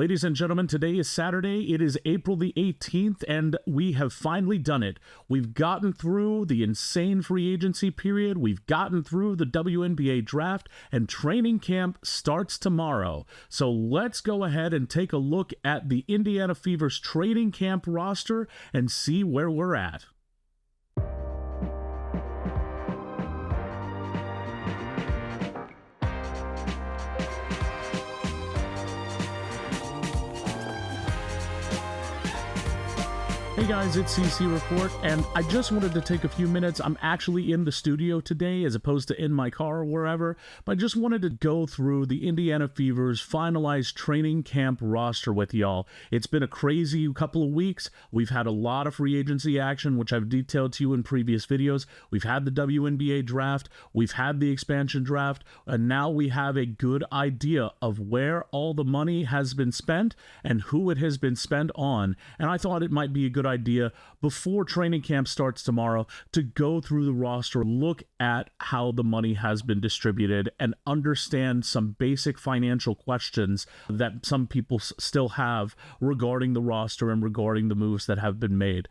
Ladies and gentlemen, today is Saturday. It is April the 18th, and we have finally done it. We've gotten through the insane free agency period. We've gotten through the WNBA draft, and training camp starts tomorrow. So let's go ahead and take a look at the Indiana Fever's training camp roster and see where we're at. Hey guys, it's CC Report, and I just wanted to take a few minutes. I'm actually in the studio today as opposed to in my car or wherever, but I just wanted to go through the Indiana Fever's finalized training camp roster with y'all. It's been a crazy couple of weeks. We've had a lot of free agency action, which I've detailed to you in previous videos. We've had the WNBA draft, we've had the expansion draft, and now we have a good idea of where all the money has been spent and who it has been spent on. And I thought it might be a good idea before training camp starts tomorrow to go through the roster, look at how the money has been distributed, and understand some basic financial questions that some people still have regarding the roster and regarding the moves that have been made.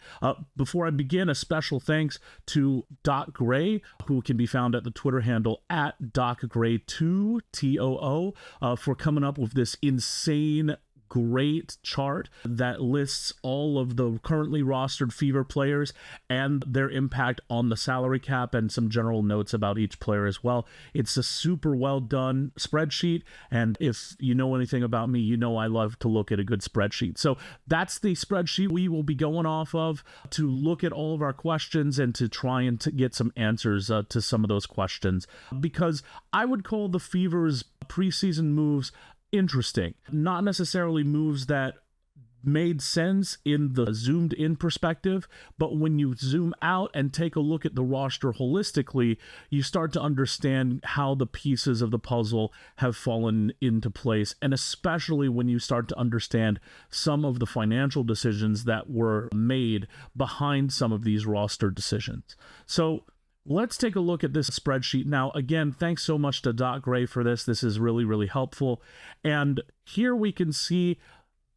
Before I begin, a special thanks to Doc Gray, who can be found at the Twitter handle at DocGray2, TOO, for coming up with this insane great chart that lists all of the currently rostered Fever players and their impact on the salary cap and some general notes about each player as well. It's a super well done spreadsheet, and if you know anything about me, you know I love to look at a good spreadsheet. So that's the spreadsheet we will be going off of to look at all of our questions and to try and to get some answers to some of those questions, because I would call the Fever's preseason moves interesting, not necessarily moves that made sense in the zoomed in perspective, but when you zoom out and take a look at the roster holistically, you start to understand how the pieces of the puzzle have fallen into place, and especially when you start to understand some of the financial decisions that were made behind some of these roster decisions. So let's take a look at this spreadsheet. Now, again, thanks so much to Doc Gray for this. This is really, really helpful. And here we can see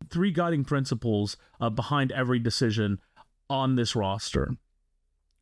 three guiding principles behind every decision on this roster.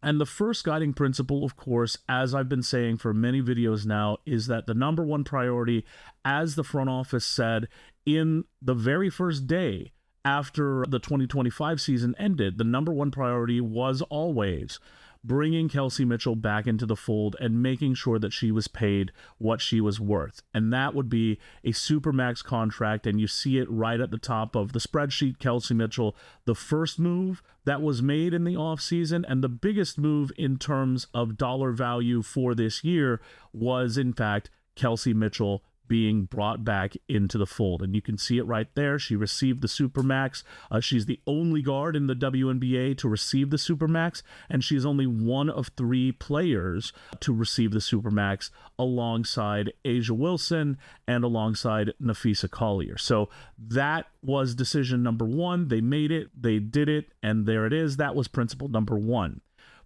And the first guiding principle, of course, as I've been saying for many videos now, is that the number one priority, as the front office said in the very first day after the 2025 season ended, the number one priority was always bringing Kelsey Mitchell back into the fold and making sure that she was paid what she was worth. And that would be a Supermax contract, and you see it right at the top of the spreadsheet. Kelsey Mitchell, the first move that was made in the offseason and the biggest move in terms of dollar value for this year was, in fact, Kelsey Mitchell being brought back into the fold. And you can see it right there. She received the Supermax. She's the only guard in the WNBA to receive the Supermax, and she's only one of three players to receive the Supermax alongside A'ja Wilson and alongside Napheesa Collier. So that was decision number one. They made it, they did it, and there it is. That was principle number one.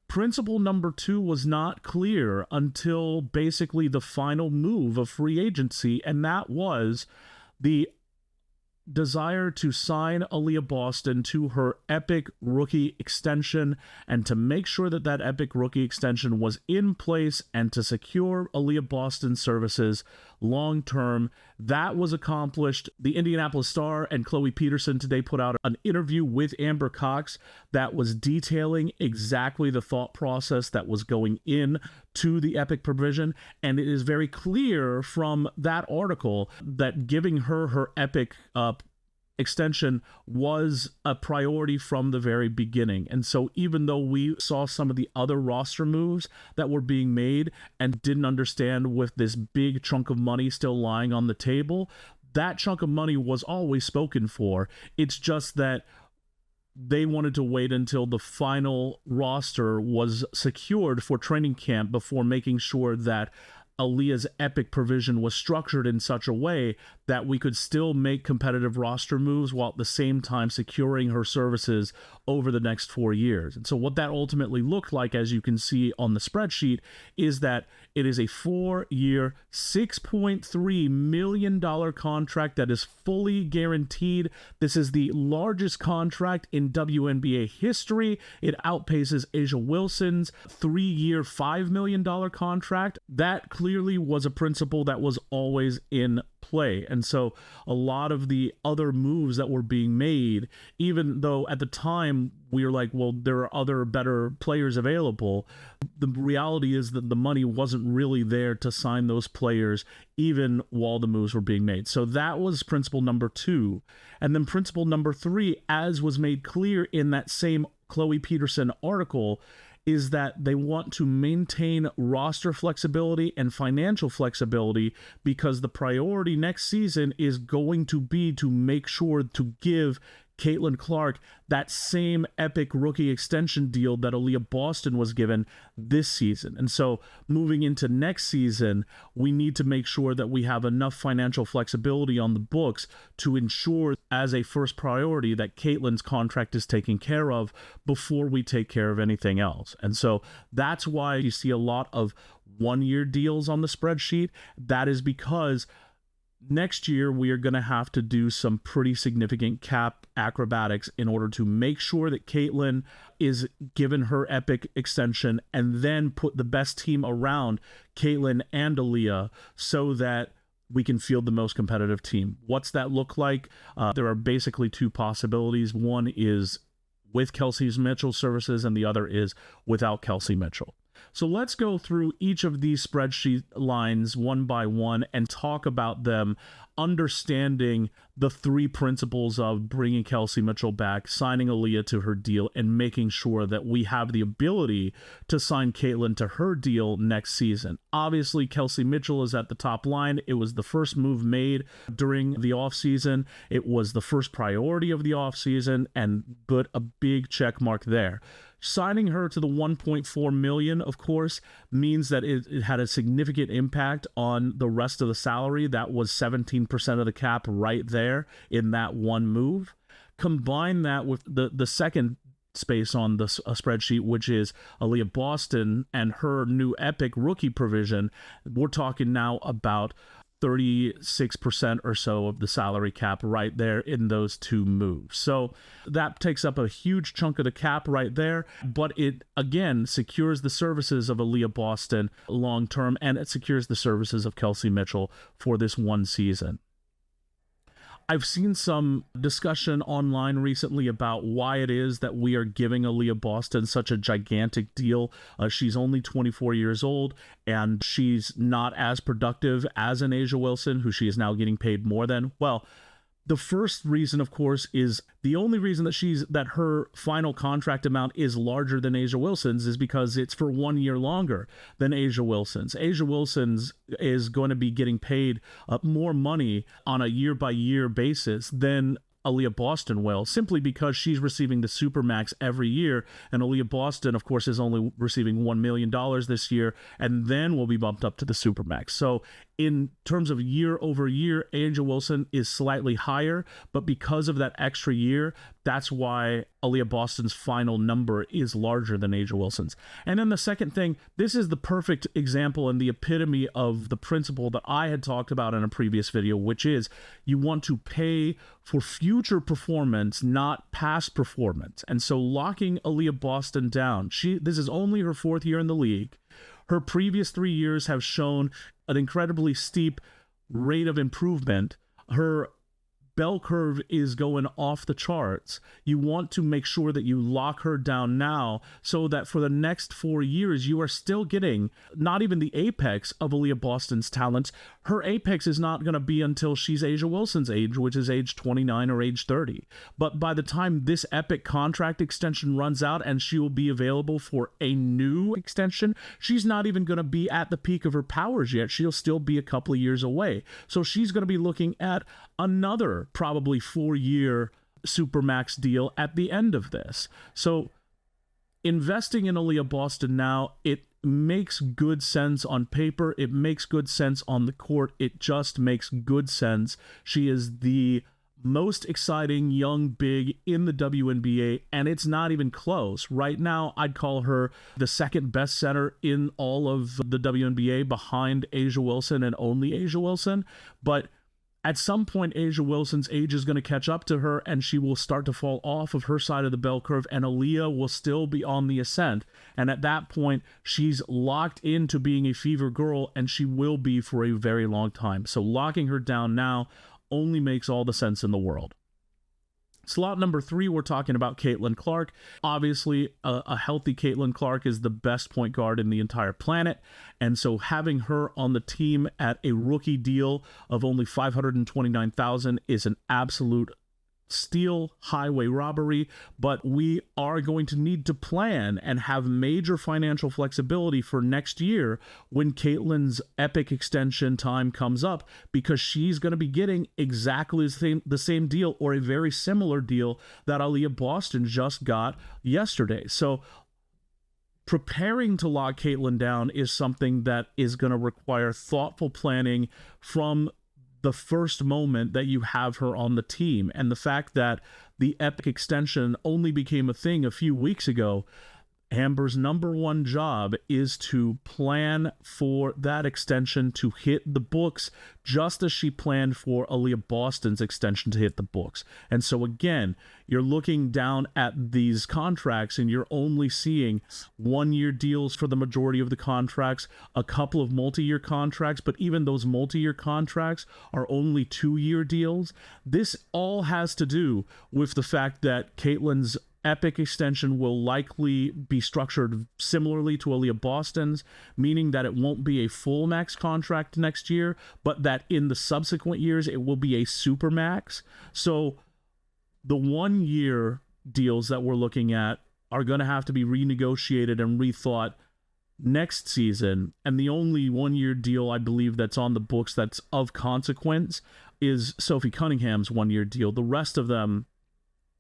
Principle number two was not clear until basically the final move of free agency, and that was the desire to sign Aliyah Boston to her epic rookie extension, and to make sure that that epic rookie extension was in place and to secure Aliyah Boston's services long term. That was accomplished. The Indianapolis Star and Chloe Peterson today put out an interview with Amber Cox that was detailing exactly the thought process that was going in to the epic provision, and it is very clear from that article that giving her epic extension was a priority from the very beginning. And so even though we saw some of the other roster moves that were being made and didn't understand with this big chunk of money still lying on the table, that chunk of money was always spoken for. It's just that they wanted to wait until the final roster was secured for training camp before making sure that Aliyah's epic provision was structured in such a way that we could still make competitive roster moves while at the same time securing her services over the next 4 years. And so what that ultimately looked like, as you can see on the spreadsheet, is that it is a 4-year, $6.3 million contract that is fully guaranteed. This is the largest contract in WNBA history. It outpaces A'ja Wilson's 3-year, $5 million contract. That clearly was a principle that was always in play. And so a lot of the other moves that were being made, even though at the time we were like, well, there are other better players available, the reality is that the money wasn't really there to sign those players even while the moves were being made. So that was principle number 2. And then principle number 3, as was made clear in that same Chloe Peterson article, is that they want to maintain roster flexibility and financial flexibility, because the priority next season is going to be to make sure to give Caitlin Clark that same epic rookie extension deal that Aliyah Boston was given this season. And so moving into next season, we need to make sure that we have enough financial flexibility on the books to ensure as a first priority that Caitlin's contract is taken care of before we take care of anything else. And so that's why you see a lot of 1-year deals on the spreadsheet. That is because next year, we are going to have to do some pretty significant cap acrobatics in order to make sure that Caitlin is given her epic extension, and then put the best team around Caitlin and Aliyah so that we can field the most competitive team. What's that look like? There are basically 2 possibilities. One is with Kelsey Mitchell's services, and the other is without Kelsey Mitchell. So let's go through each of these spreadsheet lines one by one and talk about them, understanding the 3 principles of bringing Kelsey Mitchell back, signing Aliyah to her deal, and making sure that we have the ability to sign Caitlin to her deal next season. Obviously, Kelsey Mitchell is at the top line. It was the first move made during the offseason. It was the first priority of the offseason, and put a big check mark there. Signing her to the $1.4 million, of course, means that it had a significant impact on the rest of the salary. That was 17% of the cap right there in that one move. Combine that with the second space on the spreadsheet, which is Aliyah Boston and her new epic rookie provision. We're talking now about 36% or so of the salary cap right there in those 2 moves. So that takes up a huge chunk of the cap right there, but it again secures the services of Aliyah Boston long term, and it secures the services of Kelsey Mitchell for this one season. I've seen some discussion online recently about why it is that we are giving Aliyah Boston such a gigantic deal. She's only 24 years old, and she's not as productive as an A'ja Wilson, who she is now getting paid more than. Well, the first reason, of course, is the only reason that her final contract amount is larger than A'ja Wilson's is because it's for 1 year longer than A'ja Wilson's. A'ja Wilson's is going to be getting paid more money on a year-by-year basis than Aliyah Boston will, simply because she's receiving the Supermax every year, and Aliyah Boston, of course, is only receiving $1 million this year, and then will be bumped up to the Supermax. So in terms of year over year, A'ja Wilson is slightly higher, but because of that extra year, that's why Aliyah Boston's final number is larger than A'ja Wilson's. And then the second thing, this is the perfect example and the epitome of the principle that I had talked about in a previous video, which is you want to pay for future performance, not past performance. And so locking Aliyah Boston down, this is only her 4th year in the league. Her previous 3 years have shown an incredibly steep rate of improvement. Her bell curve is going off the charts. You want to make sure that you lock her down now so that for the next 4 years, you are still getting not even the apex of Aliyah Boston's talents. Her apex is not going to be until she's A'ja Wilson's age, which is age 29 or age 30. But by the time this epic contract extension runs out and she will be available for a new extension, she's not even going to be at the peak of her powers yet. She'll still be a couple of years away. So she's going to be looking at another probably 4-year Supermax deal at the end of this. So investing in Aliyah Boston now, it makes good sense on paper. It makes good sense on the court. It just makes good sense. She is the most exciting young big in the WNBA, and it's not even close. Right now, I'd call her the second best center in all of the WNBA behind A'ja Wilson and only A'ja Wilson. But at some point, A'ja Wilson's age is going to catch up to her, and she will start to fall off of her side of the bell curve, and Aliyah will still be on the ascent. And at that point, she's locked into being a Fever girl, and she will be for a very long time. So locking her down now only makes all the sense in the world. Slot number 3, we're talking about Caitlin Clark. Obviously, a healthy Caitlin Clark is the best point guard in the entire planet, and so having her on the team at a rookie deal of only $529,000 is an absolute steal, highway robbery. But we are going to need to plan and have major financial flexibility for next year when Caitlin's epic extension time comes up, because she's going to be getting exactly the same deal, or a very similar deal, that Aliyah Boston just got yesterday. So preparing to lock Caitlin down is something that is going to require thoughtful planning from the first moment that you have her on the team. And the fact that the epic extension only became a thing a few weeks ago, Amber's number one job is to plan for that extension to hit the books, just as she planned for Aliyah Boston's extension to hit the books. And so again, you're looking down at these contracts and you're only seeing 1-year deals for the majority of the contracts, a couple of multi-year contracts, but even those multi-year contracts are only 2-year deals. This all has to do with the fact that Caitlin's epic extension will likely be structured similarly to Aliyah Boston's, meaning that it won't be a full max contract next year, but that in the subsequent years it will be a Supermax. So the 1-year deals that we're looking at are going to have to be renegotiated and rethought next season. And the only 1-year deal I believe that's on the books that's of consequence is Sophie Cunningham's 1-year deal. The rest of them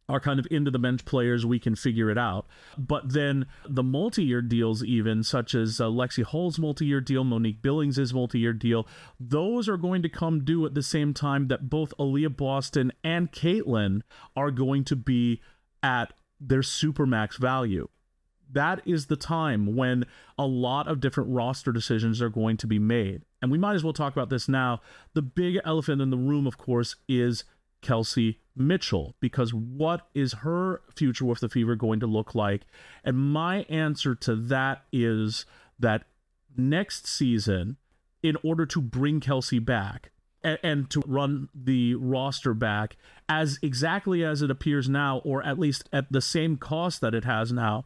are kind of into the bench players, we can figure it out. But then the multi-year deals, even such as Lexi Hull's multi-year deal, Monique Billings' multi-year deal, those are going to come due at the same time that both Aliyah Boston and Caitlin are going to be at their Supermax value. That is the time when a lot of different roster decisions are going to be made. And we might as well talk about this now. The big elephant in the room, of course, is Kelsey Mitchell, because what is her future with the Fever going to look like? And my answer to that is that next season, in order to bring Kelsey back and to run the roster back as exactly as it appears now, or at least at the same cost that it has now,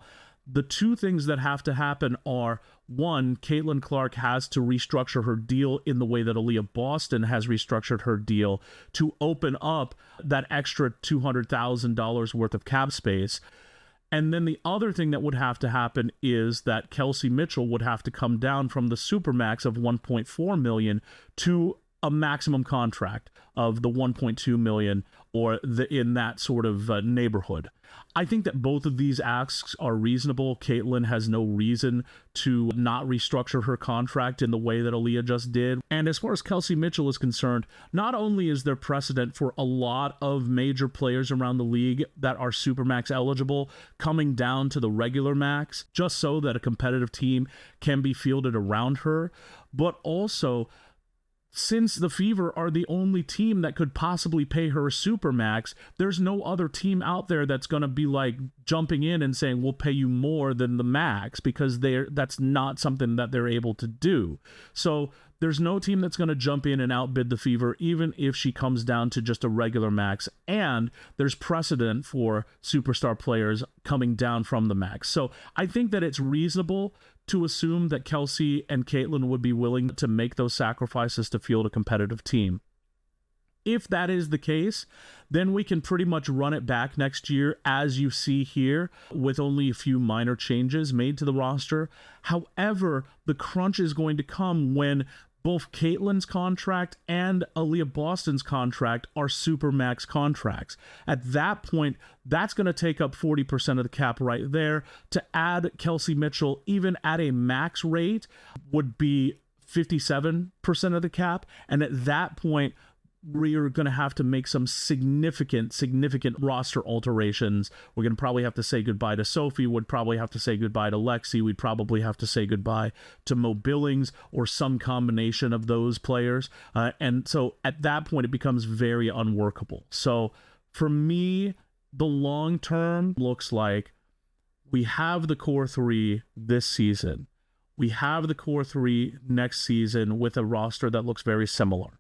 the two things that have to happen are, one, Caitlin Clark has to restructure her deal in the way that Aliyah Boston has restructured her deal to open up that extra $200,000 worth of cap space. And then the other thing that would have to happen is that Kelsey Mitchell would have to come down from the Supermax of $1.4 million to a maximum contract of the $1.2 million, or in that sort of neighborhood. I think that both of these asks are reasonable. Caitlin has no reason to not restructure her contract in the way that Aliyah just did. And as far as Kelsey Mitchell is concerned, not only is there precedent for a lot of major players around the league that are Supermax eligible coming down to the regular max, just so that a competitive team can be fielded around her, but also, since the Fever are the only team that could possibly pay her a Supermax, there's no other team out there that's going to be like jumping in and saying, we'll pay you more than the max, because that's not something that they're able to do. So there's no team that's going to jump in and outbid the Fever, even if she comes down to just a regular max. And there's precedent for superstar players coming down from the max. So I think that it's reasonable to assume that Kelsey and Caitlin would be willing to make those sacrifices to field a competitive team. If that is the case, then we can pretty much run it back next year, as you see here, with only a few minor changes made to the roster. However, the crunch is going to come when both Caitlin's contract and Aliyah Boston's contract are Supermax contracts. At that point, that's going to take up 40% of the cap right there. To add Kelsey Mitchell, even at a max rate, would be 57% of the cap. And at that point, we're going to have to make some significant roster alterations. We're going to probably have to say goodbye to Sophie. Would probably have to say goodbye to Lexi. We'd probably have to say goodbye to Mo Billings or some combination of those players. And so at that point, it becomes very unworkable. So for me, the long term looks like we have the core three this season. We have the core three next season with a roster that looks very similar.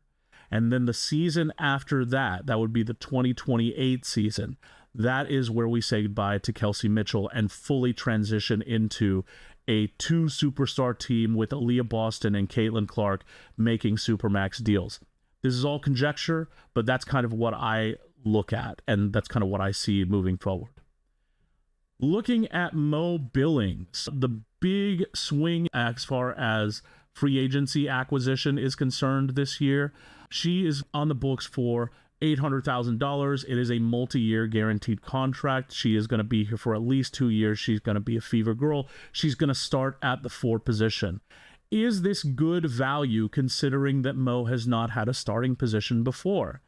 And then the season after that, that would be the 2028 season. That is where we say goodbye to Kelsey Mitchell and fully transition into a 2-superstar team with Aliyah Boston and Caitlin Clark making Supermax deals. This is all conjecture, but that's kind of what I look at, and that's kind of what I see moving forward. Looking at Mo Billings, the big swing as far as free agency acquisition is concerned this year. She is on the books for $800,000. It is a multi-year guaranteed contract. She is going to be here for at least 2 years. She's going to be a fever girl. She's going to start at the 4 position. Is this good value considering that Mo has not had a starting position before?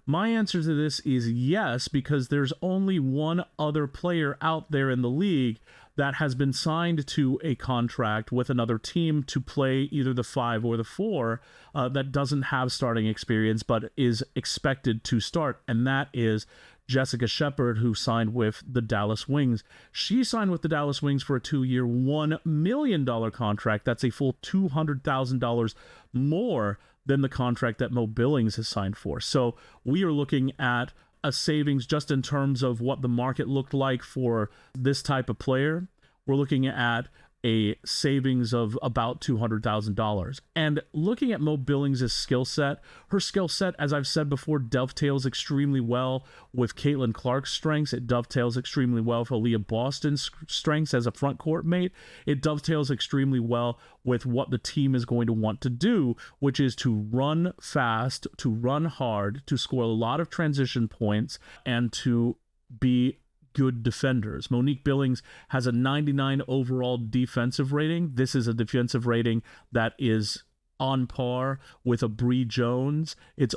My answer to this is yes, because there's only one other player out there in the league that has been signed to a contract with another team to play either the 5 or the 4 that doesn't have starting experience but is expected to start, and that is Jessica Shepard, who signed with the Dallas Wings. She signed with the Dallas Wings for a 2-year, $1 million contract. That's a full $200,000 more than the contract that Mo Billings has signed for. So we are looking at a savings just in terms of what the market looked like for this type of player. We're looking at a savings of about $200,000. And looking at Mo Billings' skill set, her skill set, as I've said before, dovetails extremely well with Caitlin Clark's strengths. It dovetails extremely well with Aliyah Boston's strengths as a front court mate. It dovetails extremely well with what the team is going to want to do, which is to run fast, to run hard, to score a lot of transition points, and to be good defenders. Monique Billings has a 99 overall defensive rating. This is a defensive rating that is on par with a Bree Jones. It's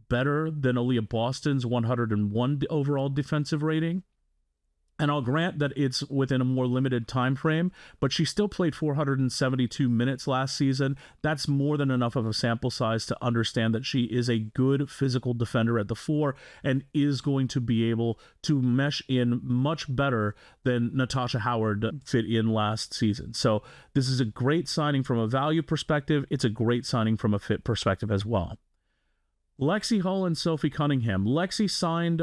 better than Aliyah Boston's 101 overall defensive rating. And I'll grant that it's within a more limited time frame, but she still played 472 minutes last season. That's more than enough of a sample size to understand that she is a good physical defender at the 4 and is going to be able to mesh in much better than Natasha Howard fit in last season. So this is a great signing from a value perspective. It's a great signing from a fit perspective as well. Lexi Hull and Sophie Cunningham. Lexi signed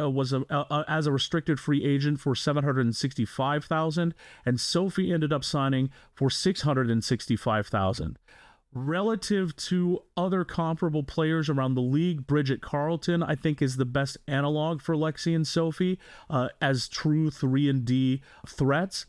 as a restricted free agent for $765,000, and Sophie ended up signing for $665,000. Relative to other comparable players around the league, Bridget Carlton, I think, is the best analog for Lexi and Sophie as true 3-and-D threats.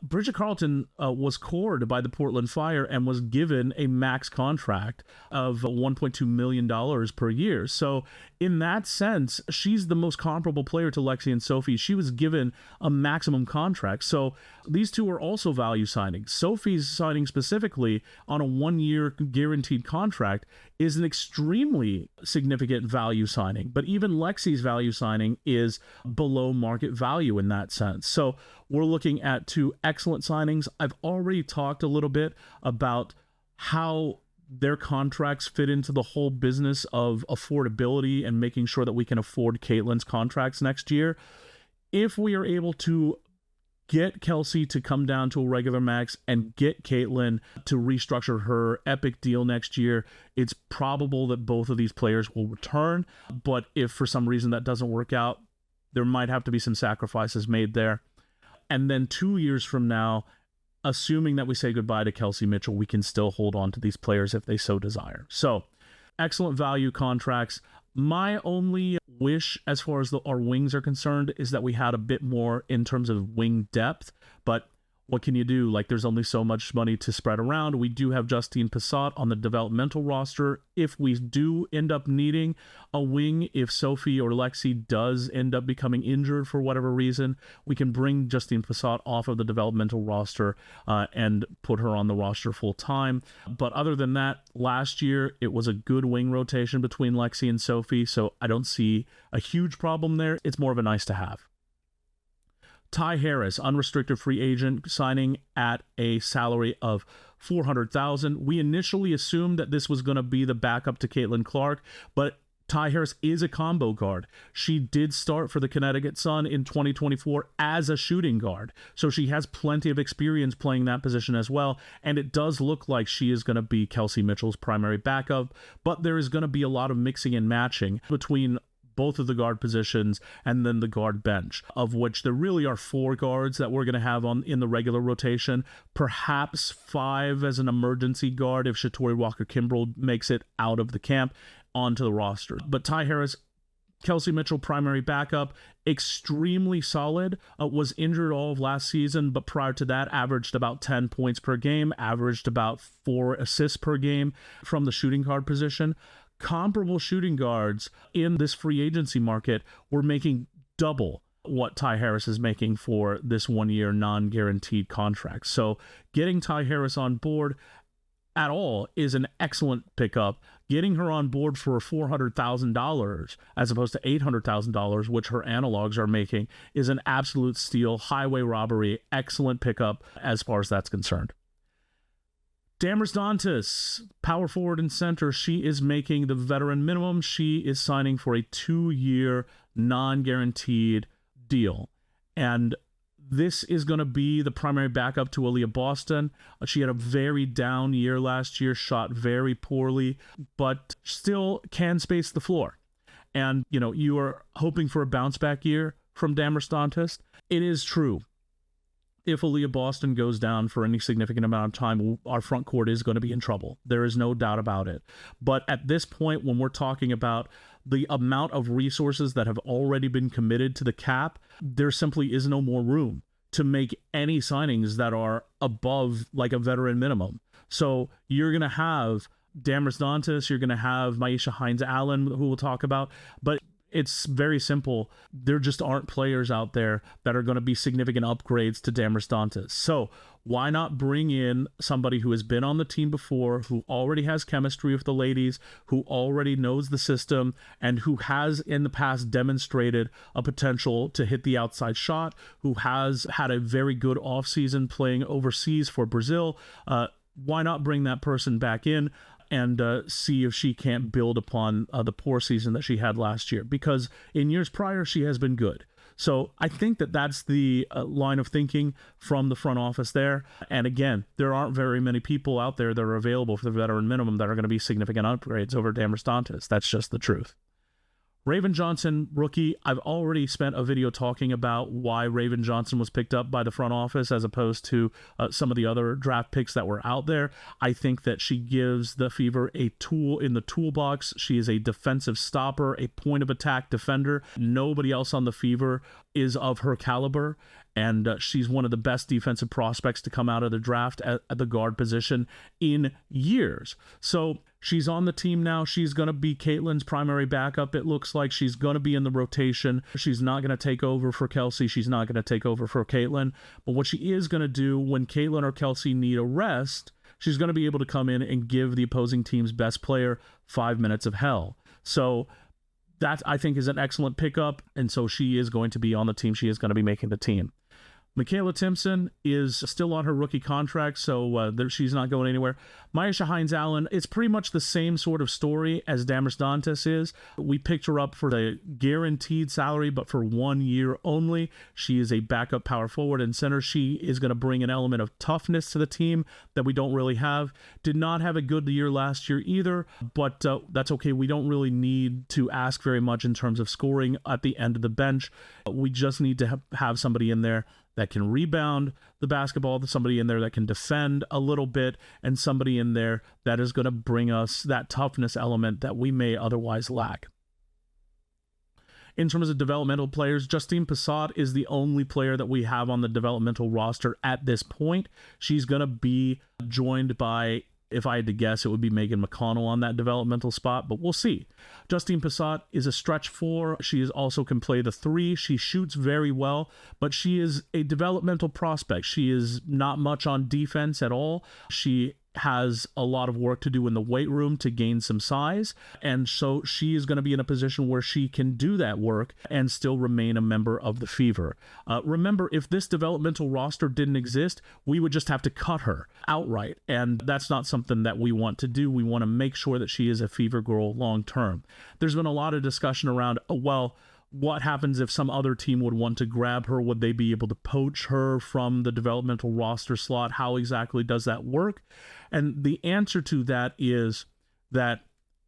Bridget Carlton was cored by the Portland Fire and was given a max contract of $1.2 million per year. So in that sense, she's the most comparable player to Lexi and Sophie. She was given a maximum contract. So these two are also value signings. Sophie's signing specifically on a 1-year guaranteed contract is an extremely significant value signing. But even Lexi's value signing is below market value in that sense. So we're looking at 2 excellent signings. I've already talked a little bit about how their contracts fit into the whole business of affordability and making sure that we can afford Caitlin's contracts next year. If we are able to get Kelsey to come down to a regular max and get Caitlin to restructure her epic deal next year, it's probable that both of these players will return. But if for some reason that doesn't work out, there might have to be some sacrifices made there. And then 2 years from now, assuming that we say goodbye to Kelsey Mitchell, we can still hold on to these players if they so desire. So, excellent value contracts. My only wish as far as our wings are concerned is that we had a bit more in terms of wing depth, but what can you do? Like, there's only so much money to spread around. We do have Justine Passau on the developmental roster. If we do end up needing a wing, if Sophie or Lexi does end up becoming injured for whatever reason, we can bring Justine Passau off of the developmental roster and put her on the roster full time. But other than that, last year it was a good wing rotation between Lexi and Sophie, so I don't see a huge problem there. It's more of a nice to have. Ty Harris, unrestricted free agent, signing at a salary of $400,000. We initially assumed that this was going to be the backup to Caitlin Clark, but Ty Harris is a combo guard. She did start for the Connecticut Sun in 2024 as a shooting guard, so she has plenty of experience playing that position as well, and it does look like she is going to be Kelsey Mitchell's primary backup, but there is going to be a lot of mixing and matching between both of the guard positions and then the guard bench, of which there really are 4 guards that we're going to have in the regular rotation, perhaps 5 as an emergency guard if Shatori Walker-Kimbrough makes it out of the camp onto the roster. But Ty Harris, Kelsey Mitchell, primary backup, extremely solid, was injured all of last season, but prior to that averaged about 10 points per game, averaged about 4 assists per game from the shooting guard position. Comparable shooting guards in this free agency market were making double what Ty Harris is making for this 1-year non-guaranteed contract. So getting Ty Harris on board at all is an excellent pickup. Getting her on board for $400,000 as opposed to $800,000, which her analogs are making, is an absolute steal, highway robbery, excellent pickup as far as that's concerned. Damiris Dantas, power forward and center, she is making the veteran minimum. She is signing for a 2-year non-guaranteed deal. And this is going to be the primary backup to Aliyah Boston. She had a very down year last year, shot very poorly, but still can space the floor. And, you are hoping for a bounce back year from Damiris Dantas. It is true. If Aliyah Boston goes down for any significant amount of time, our front court is going to be in trouble. There is no doubt about it. But at this point, when we're talking about the amount of resources that have already been committed to the cap, there simply is no more room to make any signings that are above like a veteran minimum. So you're going to have Damiris Dantas, you're going to have Myisha Hines-Allen, who we'll talk about, but it's very simple. There just aren't players out there that are going to be significant upgrades to Damiris Dantas. So why not bring in somebody who has been on the team before, who already has chemistry with the ladies, who already knows the system, and who has in the past demonstrated a potential to hit the outside shot, who has had a very good offseason playing overseas for Brazil. Why not bring that person back in and see if she can't build upon the poor season that she had last year? Because in years prior, she has been good. So I think that that's the line of thinking from the front office there. And again, there aren't very many people out there that are available for the veteran minimum that are going to be significant upgrades over Damiris Dantas. That's just the truth. Raven Johnson, rookie. I've already spent a video talking about why Raven Johnson was picked up by the front office as opposed to some of the other draft picks that were out there. I think that she gives the Fever a tool in the toolbox. She is a defensive stopper, a point of attack defender. Nobody else on the Fever is of her caliber, and she's one of the best defensive prospects to come out of the draft at the guard position in years. So she's on the team now. She's going to be Caitlin's primary backup. It looks like she's going to be in the rotation. She's not going to take over for Kelsey. She's not going to take over for Caitlin. But what she is going to do when Caitlin or Kelsey need a rest, she's going to be able to come in and give the opposing team's best player 5 minutes of hell. So that, I think, is an excellent pickup. And so she is going to be on the team. She is going to be making the team. Michaela Timpson is still on her rookie contract, so she's not going anywhere. Myisha Hines-Allen, it's pretty much the same sort of story as Damiris Dantas is. We picked her up for the guaranteed salary, but for 1 year only. She is a backup power forward and center. She is going to bring an element of toughness to the team that we don't really have. Did not have a good year last year either, but that's okay. We don't really need to ask very much in terms of scoring at the end of the bench. We just need to have somebody in there that can rebound the basketball, somebody in there that can defend a little bit, and somebody in there that is going to bring us that toughness element that we may otherwise lack. In terms of developmental players, Justine Passau is the only player that we have on the developmental roster at this point. She's going to be joined by, if I had to guess, it would be Megan McConnell on that developmental spot, but we'll see. Justine Passau is a stretch 4. She also can play the 3. She shoots very well, but she is a developmental prospect. She is not much on defense at all. She has a lot of work to do in the weight room to gain some size, and so she is going to be in a position where she can do that work and still remain a member of the Fever. Remember, if this developmental roster didn't exist, we would just have to cut her outright, and that's not something that we want to do. We want to make sure that she is a Fever girl long term. There's been a lot of discussion around, what happens if some other team would want to grab her? Would they be able to poach her from the developmental roster slot? How exactly does that work? And the answer to that is that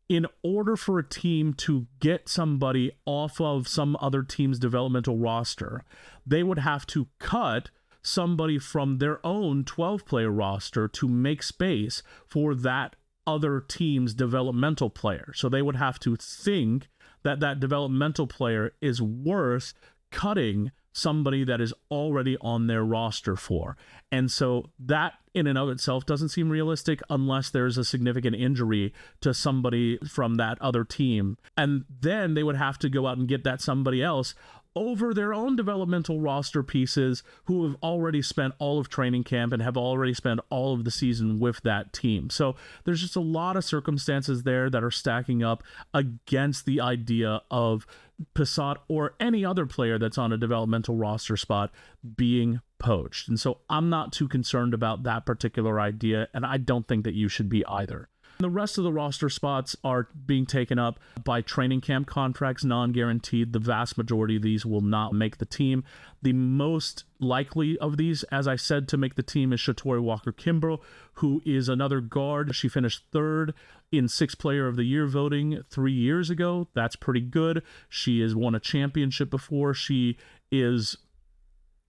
in order for a team to get somebody off of some other team's developmental roster, they would have to cut somebody from their own 12-player roster to make space for that other team's developmental player. So they would have to think that that developmental player is worth cutting somebody that is already on their roster for. And so that in and of itself doesn't seem realistic unless there's a significant injury to somebody from that other team. And then they would have to go out and get that somebody else over their own developmental roster pieces who have already spent all of training camp and have already spent all of the season with that team. So there's just a lot of circumstances there that are stacking up against the idea of Passau or any other player that's on a developmental roster spot being poached. And so I'm not too concerned about that particular idea, and I don't think that you should be either. The rest of the roster spots are being taken up by training camp contracts, non-guaranteed. The vast majority of these will not make the team. The most likely of these, as I said, to make the team is Shatori Walker-Kimbrough, who is another guard. She finished 3rd in 6th Player of the Year voting 3 years ago. That's pretty good. She has won a championship before. She is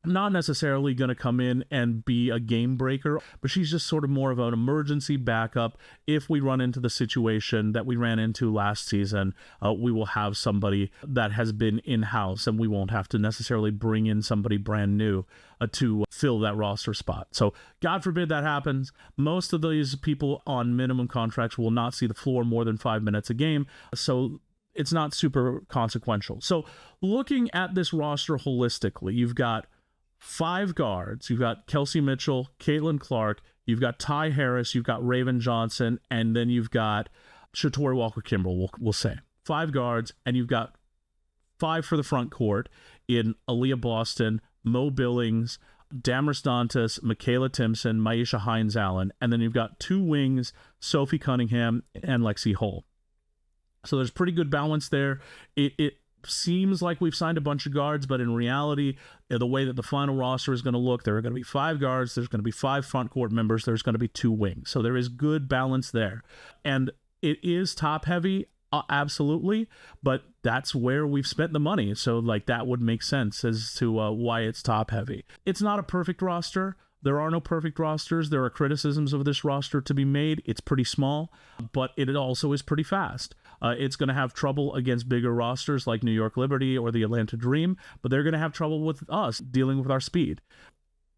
not necessarily going to come in and be a game breaker, but she's just sort of more of an emergency backup. If we run into the situation that we ran into last season, we will have somebody that has been in-house, and we won't have to necessarily bring in somebody brand new to fill that roster spot. So God forbid that happens. Most of these people on minimum contracts will not see the floor more than 5 minutes a game. So it's not super consequential. So looking at this roster holistically, you've got 5 guards. You've got Kelsey Mitchell, Caitlin Clark, you've got Ty Harris, you've got Raven Johnson, and then you've got Shatori Walker-Kimbrough, we'll say. 5 guards, and you've got 5 for the front court in Aliyah Boston, Mo Billings, Damiris Dantas, Michaela Timpson, Myisha Hines-Allen, and then you've got 2 wings, Sophie Cunningham and Lexi Hull. So there's pretty good balance there. It seems like we've signed a bunch of guards, but in reality, the way that the final roster is going to look, there are going to be 5 guards, there's going to be 5 front court members, there's going to be 2 wings. So there is good balance there. And it is top heavy, absolutely, but that's where we've spent the money. So like that would make sense as to why it's top heavy. It's not a perfect roster. There are no perfect rosters. There are criticisms of this roster to be made. It's pretty small, but it also is pretty fast. It's going to have trouble against bigger rosters like New York Liberty or the Atlanta Dream, but they're going to have trouble with us dealing with our speed.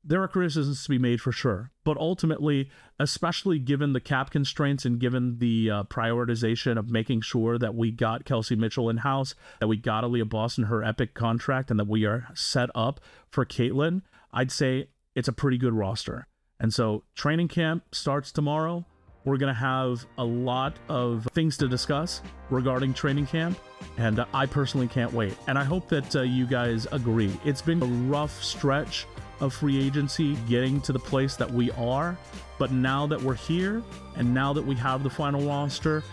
There are criticisms to be made for sure, but ultimately, especially given the cap constraints and given the prioritization of making sure that we got Kelsey Mitchell in-house, that we got Aliyah Boston her epic contract, and that we are set up for Caitlin, I'd say it's a pretty good roster. And so training camp starts tomorrow. We're going to have a lot of things to discuss regarding training camp, and I personally can't wait. And I hope that you guys agree. It's been a rough stretch of free agency getting to the place that we are, but now that we're here, and now that we have the final roster,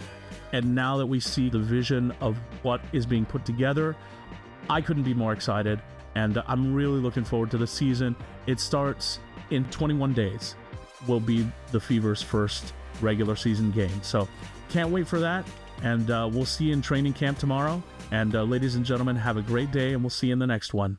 and now that we see the vision of what is being put together, I couldn't be more excited, and I'm really looking forward to the season. It starts in 21 days, will be the Fever's first regular season game. So can't wait for that, and we'll see you in training camp tomorrow. And ladies and gentlemen, have a great day, and we'll see you in the next one.